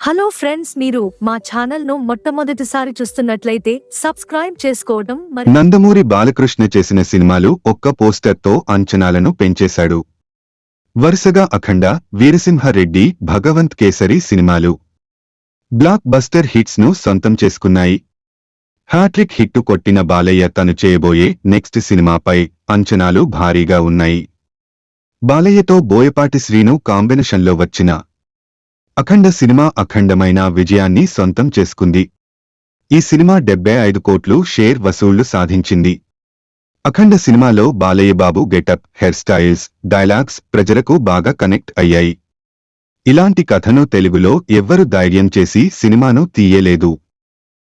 Hello friends, మీరు మా channel ను మొట్టమొదటిసారి చూస్తున్నట్లయితే సబ్స్క్రైబ్ చేసుకోవడం నందమూరి బాలకృష్ణ చేసిన సినిమాలు ఒక్క పోస్టర్తో అంచనాలను పెంచేశాడు. వరుసగా అఖండ, వీరసింహారెడ్డి, భగవంత్ కేసరి సినిమాలు బ్లాక్ బస్టర్ హిట్స్ ను సొంతం చేసుకున్నాయి. హ్యాట్రిక్ హిట్టు కొట్టిన బాలయ్య తను చేయబోయే నెక్స్ట్ సినిమాపై అంచనాలు భారీగా ఉన్నాయి. బాలయ్యతో బోయపాటి శ్రీను కాంబినేషన్లో వచ్చిన అఖండ సినిమా అఖండమైన విజయాన్ని సొంతం చేసుకుంది. ఈ సినిమా 75 కోట్లు షేర్ వసూళ్లు సాధించింది. అఖండ సినిమాలో Balayya Babu getup, hair styles, dialogues ప్రజలకు బాగా కనెక్ట్ అయ్యాయి. ఇలాంటి కథను తెలుగులో ఎవ్వరు ధైర్యం చేసి సినిమాను తీయలేదు.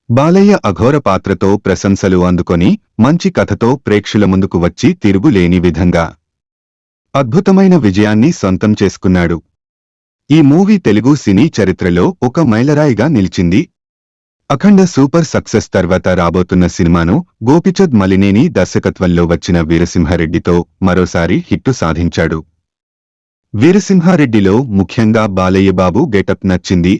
బాలయ్య అఘోర పాత్రతో ప్రశంసలు అందుకొని మంచి కథతో ప్రేక్షకుల ముందుకు వచ్చి తిరుగులేని విధంగా అద్భుతమైన విజయాన్ని సొంతం చేసుకున్నాడు. ఈ మూవీ తెలుగు సినీ చరిత్రలో ఒక మైలురాయిగా నిలిచింది. అఖండ సూపర్ సక్సెస్ తర్వాత రాబోతున్న సినిమాను గోపిచంద్ మలినేని దర్శకత్వంలో వచ్చిన వీరసింహారెడ్డితో మరోసారి హిట్టు సాధించాడు. వీరసింహారెడ్డిలో ముఖ్యంగా బాలయ్య బాబు గెటప్ నచ్చింది.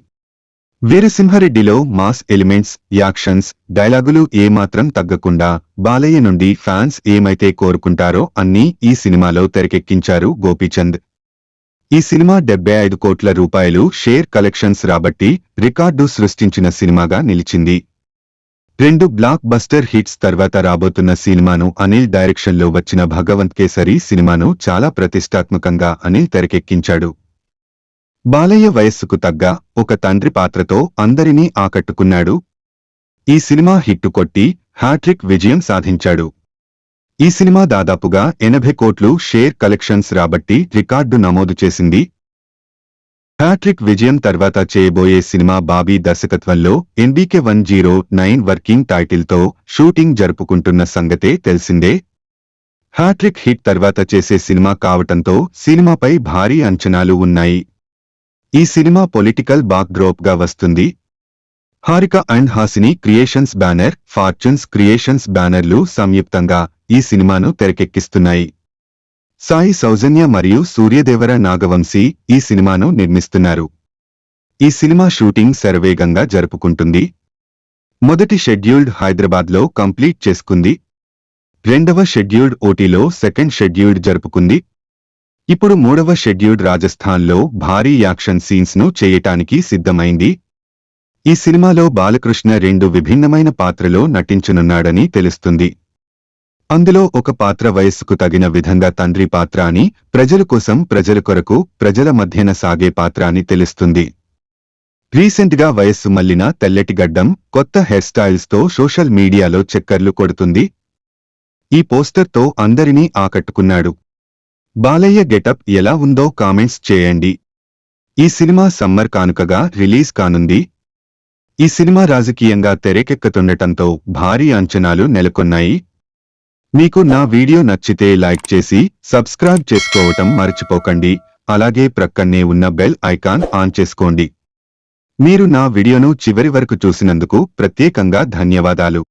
వీరసింహారెడ్డిలో మాస్ ఎలిమెంట్స్, యాక్షన్స్, డైలాగులు ఏమాత్రం తగ్గకుండా బాలయ్య నుండి ఫ్యాన్స్ ఏమైతే కోరుకుంటారో అన్నీ ఈ సినిమాలో తెరకెక్కించారు గోపీచంద్. ఈ సినిమా 75 కోట్ల రూపాయలు షేర్ కలెక్షన్స్ రాబట్టి రికార్డు సృష్టించిన సినిమాగా నిలిచింది. 2 బ్లాక్ బస్టర్ హిట్స్ తర్వాత రాబోతున్న సినిమాను అనిల్ డైరెక్షన్లో వచ్చిన భగవంత్ కేసరి సినిమాను చాలా ప్రతిష్టాత్మకంగా అనిల్ తెరకెక్కించాడు. బాలయ్య వయస్సుకు తగ్గ ఒక తండ్రి పాత్రతో అందరినీ ఆకట్టుకున్నాడు. ఈ సినిమా హిట్టు కొట్టి హ్యాట్రిక్ విజయం సాధించాడు. ఈ సినిమా దాదాపుగా 80 కోట్లు షేర్ కలెక్షన్స్ రాబట్టి రికార్డు నమోదు చేసింది. హ్యాట్రిక్ విజయం తర్వాత చేయబోయే సినిమా బాబీ దర్శకత్వంలో NBK 109 వర్కింగ్ టైటిల్తో షూటింగ్ జరుపుకుంటున్న సంగతే తెలిసిందే. హ్యాట్రిక్ హిట్ తర్వాత చేసే సినిమా కావటంతో సినిమాపై భారీ అంచనాలు ఉన్నాయి. ఈ సినిమా పొలిటికల్ బాక్డ్రాప్గా వస్తుంది. Harika and Hasini creations banner, fortunes creations బ్యానర్లు సంయుక్తంగా ఈ సినిమాను తెరకెక్కిస్తున్నాయి. సాయి సౌజన్య మరియు సూర్యదేవర నాగవంశీ ఈ సినిమాను నిర్మిస్తున్నారు. ఈ సినిమా షూటింగ్ శరవేగంగా జరుపుకుంటుంది. మొదటి షెడ్యూల్డ్ హైదరాబాద్లో కంప్లీట్ చేసుకుంది. రెండవ షెడ్యూల్డ్ ఓటీలో సెకండ్ షెడ్యూల్డ్ జరుపుకుంది. ఇప్పుడు మూడవ షెడ్యూల్డ్ రాజస్థాన్లో భారీ యాక్షన్ సీన్స్ ను చేయటానికి సిద్ధమైంది. ఈ సినిమాలో బాలకృష్ణ 2 విభిన్నమైన పాత్రలో నటించనున్నాడని తెలుస్తుంది. అందులో ఒక పాత్ర వయస్సుకు తగిన విధంగా తండ్రి పాత్ర అని, ప్రజల కోసం ప్రజల కొరకు ప్రజల మధ్యన సాగే పాత్ర అని తెలుస్తుంది. రీసెంట్గా వయస్సు మళ్లిన తెల్లటి గడ్డం, కొత్త హెయిర్ స్టైల్స్తో సోషల్ మీడియాలో చక్కర్లు కొడుతుంది. ఈ పోస్టర్తో అందరినీ ఆకట్టుకున్నాడు. బాలయ్య గెటప్ ఎలా ఉందో కామెంట్స్ చేయండి. ఈ సినిమా సమ్మర్ కానుకగా రిలీజ్ కానుంది. ఈ సినిమా రాజకీయంగా తెరకెక్కుతుండటంతో భారీ అంచనాలు నెలకొన్నాయి. మీకు నా వీడియో నచ్చితే లైక్ చేసి సబ్స్క్రైబ్ చేసుకోవటం మర్చిపోకండి. అలాగే ప్రక్కనే ఉన్న బెల్ ఐకాన్ ఆన్ చేసుకోండి. మీరు నా వీడియోను చివరి వరకు చూసినందుకు ప్రత్యేకంగా ధన్యవాదాలు.